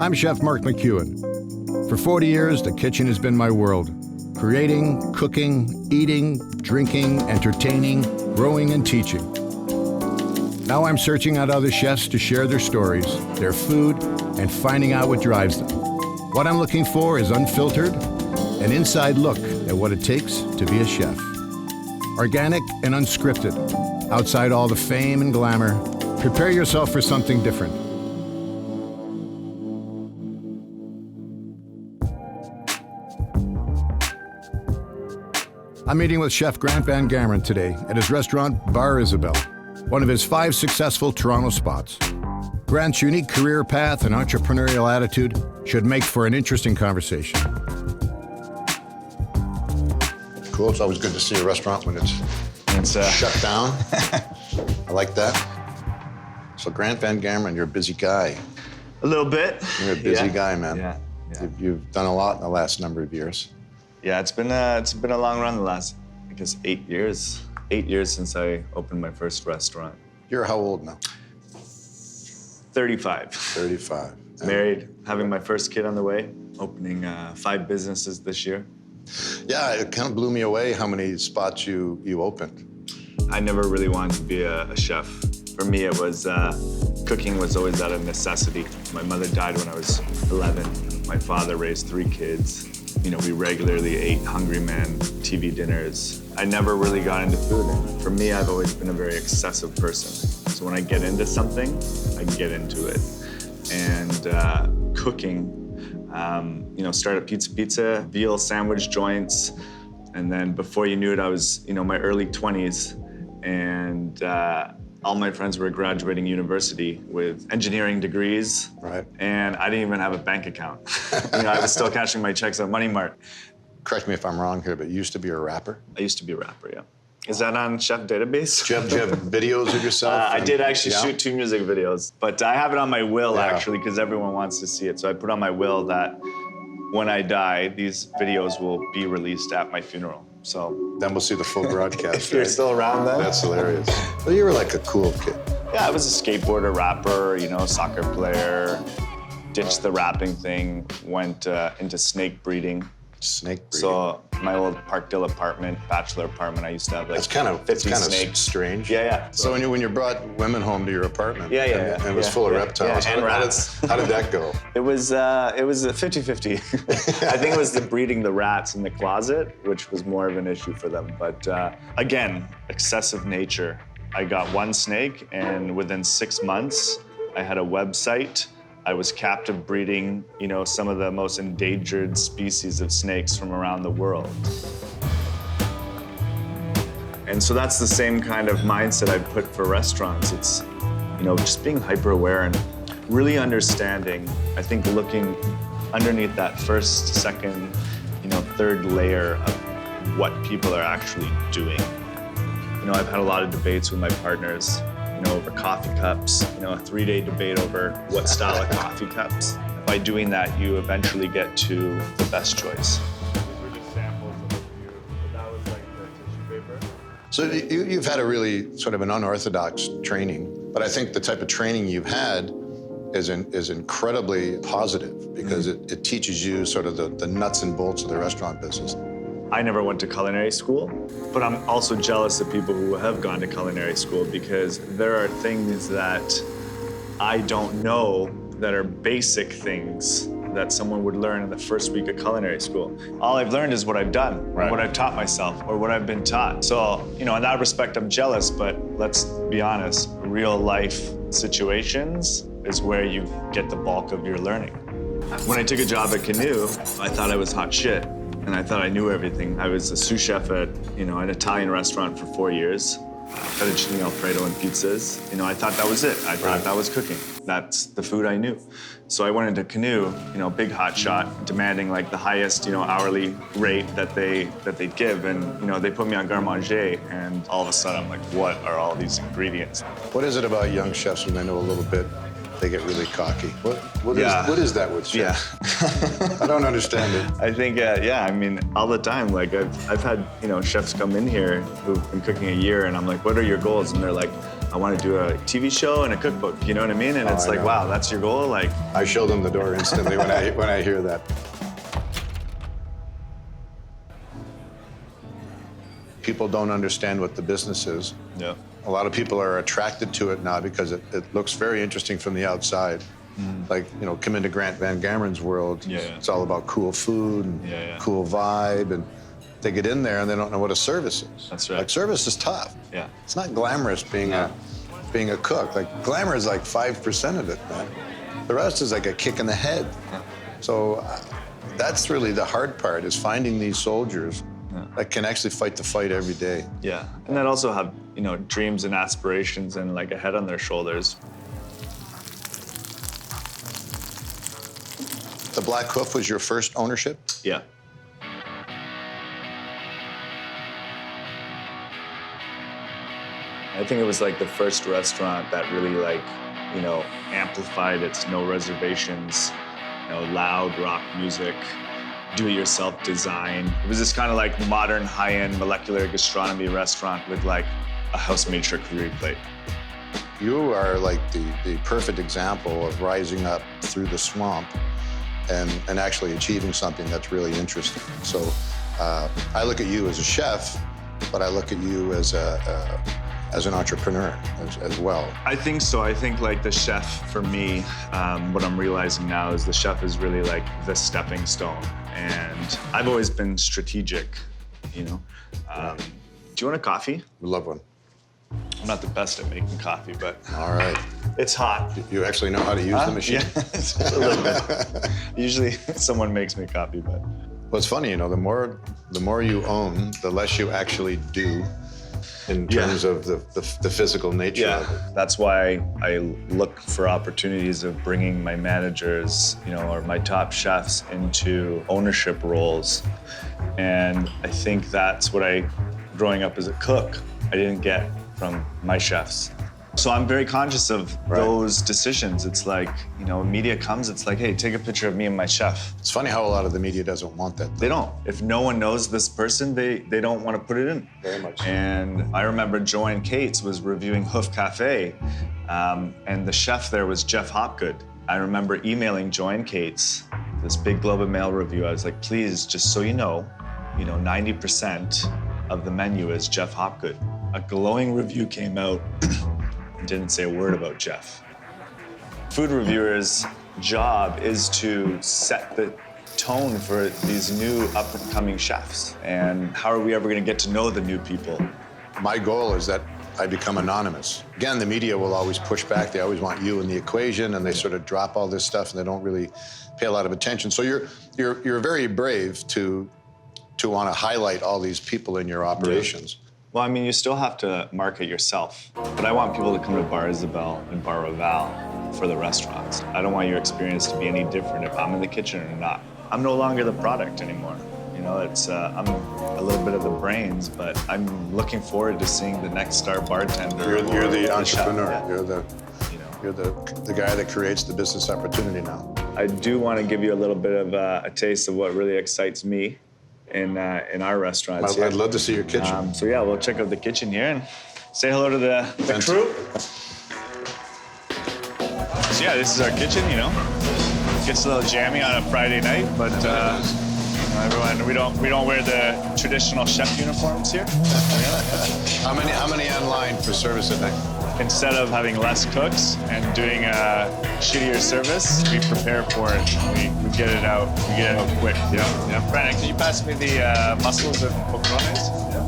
I'm Chef Mark McEwan. For 40 years, the kitchen has been my world. Creating, cooking, eating, drinking, entertaining, growing, and teaching. Now I'm searching out other chefs to share their stories, their food, and finding out what drives them. What I'm looking for is unfiltered, an inside look at what it takes to be a chef. Organic and unscripted. Outside all the fame and glamour, prepare yourself for something different. I'm meeting with Chef Grant van Gameren today at his restaurant, Bar Isabel, one of his 5 successful Toronto spots. Grant's unique career path and entrepreneurial attitude should make for an interesting conversation. Cool, it's always good to see a restaurant when it's shut down. I like that. So Grant van Gameren, you're a busy guy. A little bit. You're a busy guy, man. Yeah. You've done a lot in the last number of years. Yeah, it's been a long run the last, I guess, 8 years. 8 years since I opened my first restaurant. You're how old now? 35. 35. Married, having my first kid on the way, opening 5 businesses this year. Yeah, it kind of blew me away how many spots you opened. I never really wanted to be a chef. For me, it was, cooking was always out of necessity. My mother died when I was 11. My father raised 3 kids. You know, we regularly ate Hungry Man TV dinners. I never really got into food, and for me, I've always been a very excessive person. So when I get into something, I get into it. And cooking, you know, started pizza, veal sandwich joints, and then before you knew it, I was, you know, my early 20s, and all my friends were graduating university with engineering degrees. Right. And I didn't even have a bank account. You know, I was still cashing my checks at Money Mart. Correct me if I'm wrong here, but you used to be a rapper? I used to be a rapper, yeah. Is that on Chef Database? Do you have videos of yourself? I did actually shoot 2 music videos, but I have it on my will actually because everyone wants to see it. So I put on my will that when I die, these videos will be released at my funeral. So then we'll see the full broadcast. If you're still around then. That's hilarious. Well, you were like a cool kid. Yeah, I was a skateboarder, rapper, you know, soccer player, ditched the rapping thing, went into snake breeding. Snake breeding. So my old Parkdale apartment, bachelor apartment, I used to have like 50 snakes. Strange. Yeah. So when you brought women home to your apartment, and it was full of reptiles, and rats. How did that go? It was a 50-50. I think it was the breeding the rats in the closet, which was more of an issue for them. But again, excessive nature. I got 1 snake, and within 6 months, I had a website. I was captive breeding, you know, some of the most endangered species of snakes from around the world. And so that's the same kind of mindset I put for restaurants. It's, you know, just being hyper aware and really understanding, I think looking underneath that first, second, you know, third layer of what people are actually doing. You know, I've had a lot of debates with my partners, you know, over coffee cups, you know, a 3-day debate over what style of coffee cups. By doing that, you eventually get to the best choice. These were just samples of a few, but that was like the tissue paper. So you've had a really sort of an unorthodox training, but I think the type of training you've had is incredibly positive because it teaches you sort of the nuts and bolts of the restaurant business. I never went to culinary school, but I'm also jealous of people who have gone to culinary school because there are things that I don't know that are basic things that someone would learn in the first week of culinary school. All I've learned is what I've done, or what I've taught myself, or what I've been taught. So, you know, in that respect, I'm jealous, but let's be honest, real life situations is where you get the bulk of your learning. When I took a job at Canoe, I thought I was hot shit. And I thought I knew everything. I was a sous chef at, you know, an Italian restaurant for 4 years, fettuccine Alfredo and pizzas. You know, I thought that was it. I thought that was cooking. That's the food I knew. So I went into Canoe, you know, big hot shot, demanding like the highest, you know, hourly rate that they'd give. And, you know, they put me on garde manger, and all of a sudden I'm like, what are all these ingredients? What is it about young chefs when they know a little bit, they get really cocky? What is that with chefs? Yeah. I don't understand it. I think, I mean, all the time, like I've had, you know, chefs come in here who've been cooking a year, and I'm like, what are your goals? And they're like, I want to do a TV show and a cookbook, you know what I mean? And it's like, wow, that's your goal? Like, I show them the door instantly when I hear that. People don't understand what the business is. Yeah. A lot of people are attracted to it now because it looks very interesting from the outside. Like, you know, come into Grant van Gameren's world. Yeah. It's all about cool food and cool vibe, and they get in there and they don't know what a service is. That's right. Like, service is tough. Yeah. It's not glamorous being a cook. Like, glamour is like 5% of it, man. The rest is like a kick in the head. So that's really the hard part, is finding these soldiers that can actually fight the fight every day. Yeah, and that also have, you know, dreams and aspirations and like a head on their shoulders. The Black Hoof was your first ownership? Yeah. I think it was like the first restaurant that really like, you know, amplified its no reservations, you know, loud rock music, do-it-yourself design. It was this kind of like modern high-end molecular gastronomy restaurant with like a house-made charcuterie plate. You are like the perfect example of rising up through the swamp and actually achieving something that's really interesting. So I look at you as a chef, but I look at you as an entrepreneur as well. I think so. I think like the chef, for me, what I'm realizing now is the chef is really like the stepping stone. And I've always been strategic, you know. Do you want a coffee? We love one. I'm not the best at making coffee, but all right. It's hot. You actually know how to use the machine? Yeah, a little bit. Usually someone makes me coffee, but. Well, it's funny, you know, the more you own, the less you actually do in terms of the physical nature of it. That's why I look for opportunities of bringing my managers, you know, or my top chefs into ownership roles. And I think that's what growing up as a cook, I didn't get from my chefs. So I'm very conscious of those decisions. It's like, you know, media comes, it's like, hey, take a picture of me and my chef. It's funny how a lot of the media doesn't want that. They don't. If no one knows this person, they don't want to put it in. Very much. And I remember Joanne Cates was reviewing Hoof Cafe, and the chef there was Jeff Hopgood. I remember emailing Joanne Cates, this big Globe and Mail review. I was like, please, just so you know, 90% of the menu is Jeff Hopgood. A glowing review came out. Didn't say a word about Jeff. Food reviewers' job is to set the tone for these new up-and-coming chefs. And how are we ever going to get to know the new people? My goal is that I become anonymous. Again, the media will always push back. They always want you in the equation, and they sort of drop all this stuff, and they don't really pay a lot of attention. So you're very brave to want to highlight all these people in your operations. Yeah. Well, I mean, you still have to market yourself. But I want people to come to Bar Isabel and Bar Raval for the restaurants. I don't want your experience to be any different if I'm in the kitchen or not. I'm no longer the product anymore. You know, it's I'm a little bit of the brains, but I'm looking forward to seeing the next star bartender. You're the entrepreneur. Yeah. You're the guy that creates the business opportunity now. I do want to give you a little bit of a taste of what really excites me in our restaurants. I'd love to see your kitchen. So yeah, we'll check out the kitchen here and say hello to the crew. So yeah, this is our kitchen, you know. Gets a little jammy on a Friday night, but everyone, we don't wear the traditional chef uniforms here. How many online for service at night? Instead of having less cooks and doing a shittier service, we prepare for it. We get it out. We get it out quick. Yeah. Brandon, can you pass me the mussels and poltrones? Yeah.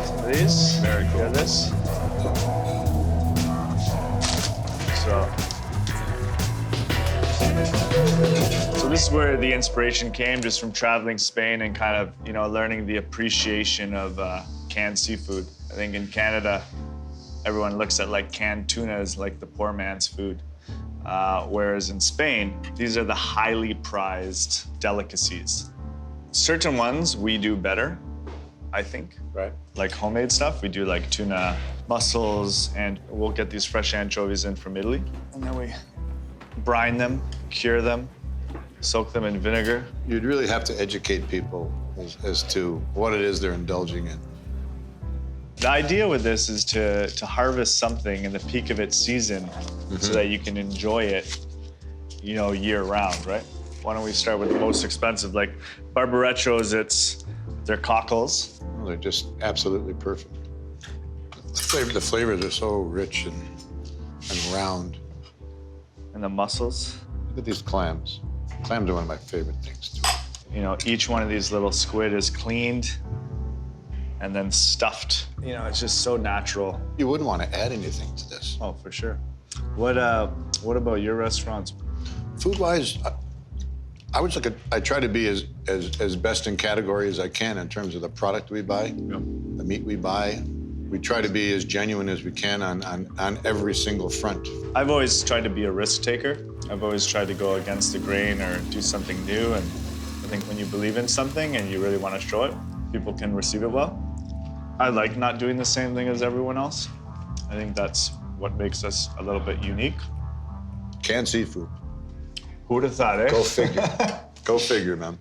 Some of these. Very cool. This. So this is where the inspiration came, just from traveling Spain and kind of, learning the appreciation of canned seafood. I think in Canada, everyone looks at like canned tuna as like the poor man's food. Whereas in Spain, these are the highly prized delicacies. Certain ones we do better, I think. Right. Like homemade stuff, we do like tuna, mussels, and we'll get these fresh anchovies in from Italy. And then we brine them, cure them, soak them in vinegar. You'd really have to educate people as to what it is they're indulging in. The idea with this is to harvest something in the peak of its season so that you can enjoy it, you know, year round, right? Why don't we start with the most expensive, like barbarettos, they're cockles. Well, they're just absolutely perfect. The flavors are so rich and round. And the mussels. Look at these clams. Clams are one of my favorite things, too. You know, each one of these little squid is cleaned and then stuffed. You know, it's just so natural. You wouldn't want to add anything to this. Oh, for sure. What about your restaurants? Food-wise, I try to be as best in category as I can in terms of the product we buy, the meat we buy. We try to be as genuine as we can on every single front. I've always tried to be a risk taker. I've always tried to go against the grain or do something new. And I think when you believe in something and you really want to show it, people can receive it well. I like not doing the same thing as everyone else. I think that's what makes us a little bit unique. Canned seafood. Who would have thought, eh? Go figure. Go figure, man.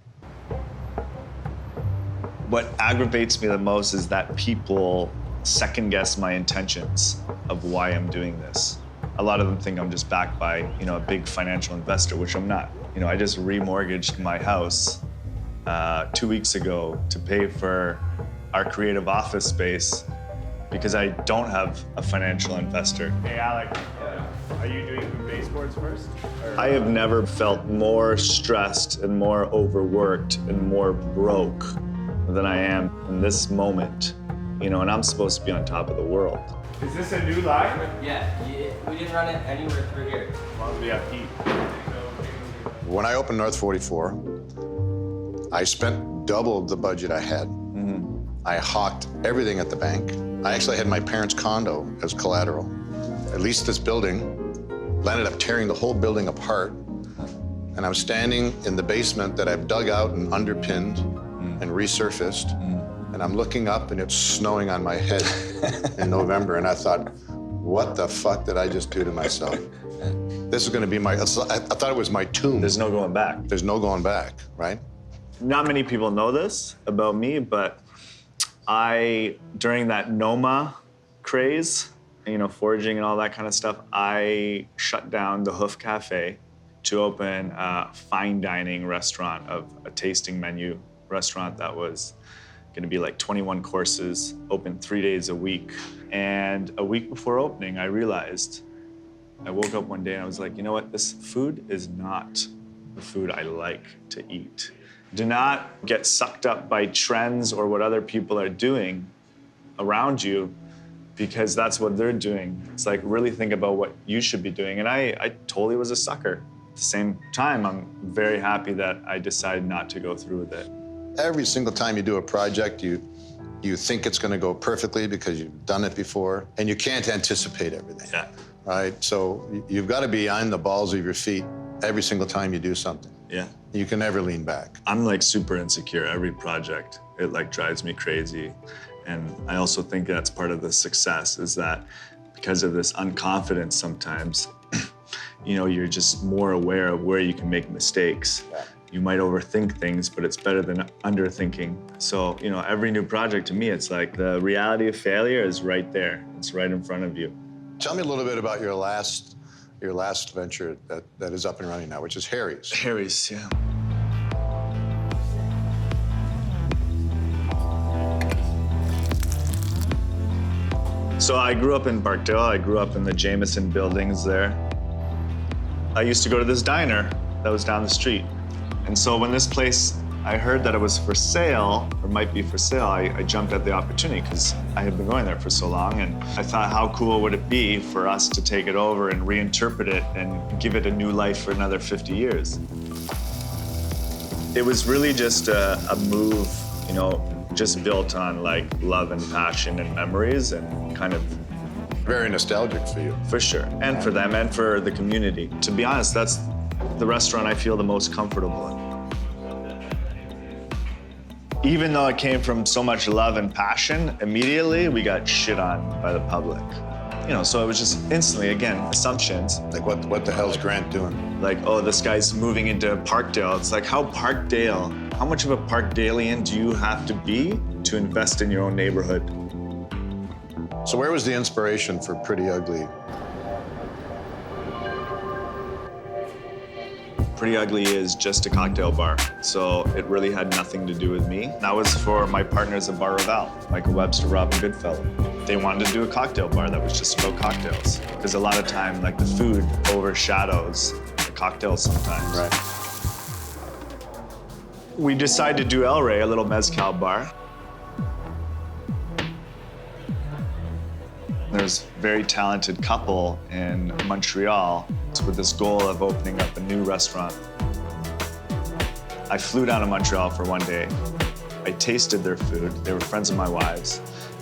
What aggravates me the most is that people second guess my intentions of why I'm doing this. A lot of them think I'm just backed by, you know, a big financial investor, which I'm not. You know, I just remortgaged my house 2 weeks ago to pay for our creative office space because I don't have a financial investor. Hey, Alec, are you doing baseboards first? I have never felt more stressed and more overworked and more broke than I am in this moment. You know, and I'm supposed to be on top of the world. Is this a new line? Yeah, we didn't run it anywhere through here. As long as we have heat. When I opened North 44, I spent double the budget I had. I hawked everything at the bank. I actually had my parents' condo as collateral. I leased this building, landed up tearing the whole building apart, and I'm standing in the basement that I've dug out and underpinned and resurfaced. And I'm looking up and it's snowing on my head in November. And I thought, what the fuck did I just do to myself? This is gonna be I thought it was my tomb. There's no going back. There's no going back, right? Not many people know this about me, but during that Noma craze, you know, foraging and all that kind of stuff, I shut down the Hoof Cafe to open a fine dining restaurant of a tasting menu restaurant that was gonna be like 21 courses, open 3 days a week. And a week before opening, I realized, I woke up one day and I was like, you know what, this food is not the food I like to eat. Do not get sucked up by trends or what other people are doing around you because that's what they're doing. It's like, really think about what you should be doing. And I totally was a sucker. At the same time, I'm very happy that I decided not to go through with it. Every single time you do a project, you think it's gonna go perfectly because you've done it before, and you can't anticipate everything. Yeah. Right? So you've gotta be on the balls of your feet every single time you do something. Yeah. You can never lean back. I'm like super insecure. Every project, it like drives me crazy. And I also think that's part of the success is that because of this unconfidence sometimes, you know, you're just more aware of where you can make mistakes. Yeah. You might overthink things, but it's better than underthinking. So, you know, every new project to me, it's like the reality of failure is right there. It's right in front of you. Tell me a little bit about your last venture that is up and running now, which is Harry's. Harry's, yeah. So I grew up in Parkdale. I grew up in the Jameson buildings there. I used to go to this diner that was down the street. And so when this place, I heard that it was for sale, or might be for sale, I jumped at the opportunity because I had been going there for so long. And I thought, how cool would it be for us to take it over and reinterpret it and give it a new life for another 50 years? It was really just a move, you know, just built on like love and passion and memories and kind of Very nostalgic for you. For sure, and for them and for the community. To be honest, that's the restaurant I feel the most comfortable in. Even though it came from so much love and passion, immediately we got shit on by the public. You know, so it was just instantly, again, assumptions. Like, what the hell's Grant doing? Like, oh, this guy's moving into Parkdale. It's like, how Parkdale? How much of a Parkdalian do you have to be to invest in your own neighborhood? So where was the inspiration for Pretty Ugly? Pretty Ugly is just a cocktail bar, so it really had nothing to do with me. That was for my partners at Bar Raval, Michael Webster, Robin Goodfellow. They wanted to do a cocktail bar that was just about cocktails, because a lot of time, like, the food overshadows the cocktails sometimes. Right. We decided to do El Rey, a little mezcal bar. There's a very talented couple in Montreal with this goal of opening up a new restaurant. I flew down to Montreal for one day. I tasted their food. They were friends of my wives.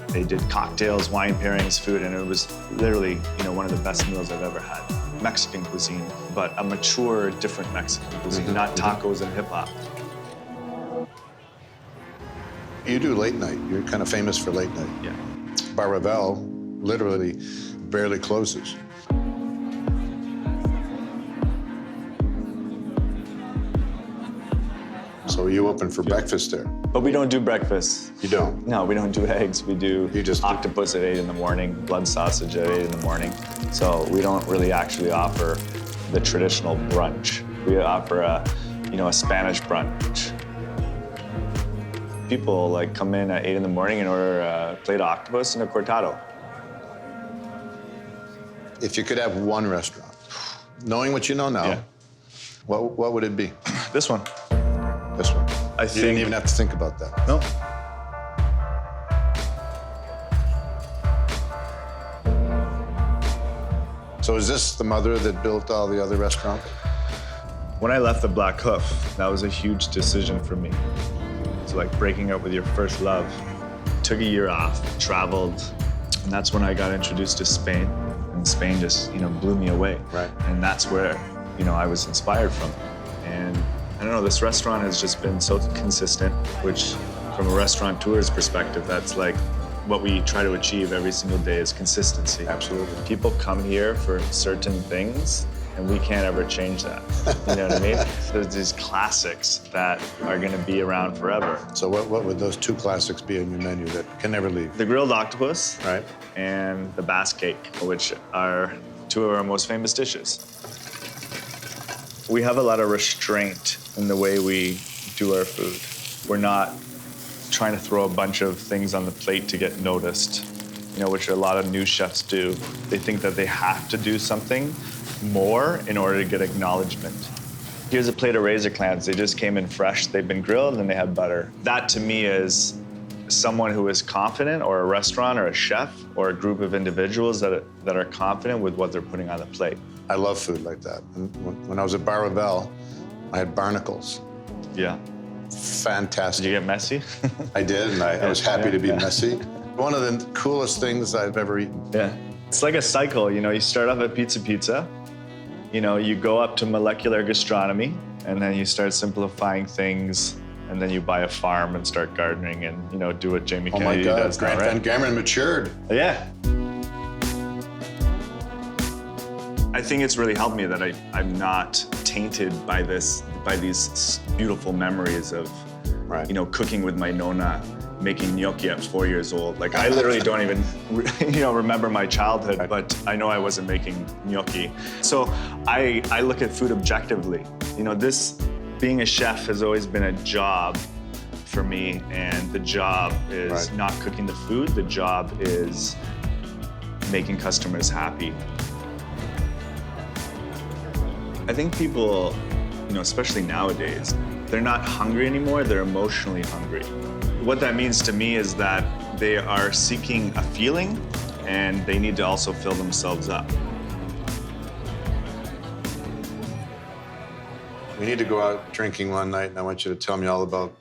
They did cocktails, wine pairings, food, and it was literally, one of the best meals I've ever had. Mexican cuisine, but a mature, different Mexican cuisine, not tacos and hip hop. You do late night. You're kind of famous for late night. Yeah. Bar Raval literally barely closes. So you open for breakfast there? But we don't do breakfast. You don't? No, we don't do eggs. We do You just- octopus at 8 in the morning, blood sausage at 8 in the morning. So we don't really actually offer the traditional brunch. We offer a Spanish brunch. People like come in at 8 in the morning and order a plate of octopus and a cortado. If you could have one restaurant, knowing what you know now, Yeah. what would it be? This one. This one. I You didn't think- even have to think about that. No. So is this the mother that built all the other restaurants? When I left the Black Hoof, that was a huge decision for me. It's like breaking up with your first love. Took a year off, traveled, and that's when I got introduced to Spain. And Spain just, blew me away. Right. And that's where, I was inspired from. And I don't know, this restaurant has just been so consistent, which from a restaurateur's perspective, that's like what we try to achieve every single day is consistency. Absolutely. People come here for certain things, and we can't ever change that. You know what I mean? There's these classics that are gonna be around forever. So what would those two classics be on your menu that can never leave? The grilled octopus Right. and the bass cake, which are two of our most famous dishes. We have a lot of restraint in the way we do our food. We're not trying to throw a bunch of things on the plate to get noticed, which a lot of new chefs do. They think that they have to do something more in order to get acknowledgement. Here's a plate of razor clams. They just came in fresh. They've been grilled and they have butter. That to me is someone who is confident, or a restaurant or a chef or a group of individuals that are confident with what they're putting on the plate. I love food like that. And when I was at Bar Raval, I had barnacles. Yeah. Fantastic. Did you get messy? I did, and I was happy to be Yeah. messy. One of the coolest things I've ever eaten. Yeah. It's like a cycle, you start off at pizza. You go up to molecular gastronomy, and then you start simplifying things, and then you buy a farm and start gardening and, do what Jamie Oh my Kennedy God, does now, Grant right? van Gameren matured. Yeah. I think it's really helped me that I'm not tainted by these beautiful memories of, Right. cooking with my nonna, making gnocchi at 4 years old. Like, I literally don't even, remember my childhood, but I know I wasn't making gnocchi. So I look at food objectively. Being a chef has always been a job for me, and the job is Right. not cooking the food. The job is making customers happy. I think people, especially nowadays, they're not hungry anymore, they're emotionally hungry. What that means to me is that they are seeking a feeling, and they need to also fill themselves up. We need to go out drinking one night, and I want you to tell me all about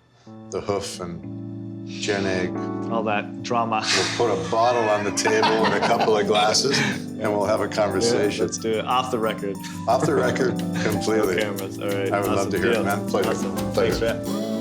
the hoof and Gen Egg. All that drama. We'll put a bottle on the table and a couple of glasses, and we'll have a conversation. Let's do it. Off the record. Off the record, No completely. cameras. All right. I would love to hear it, Deal. man. Pleasure. Awesome. Pleasure. Thanks, Matt.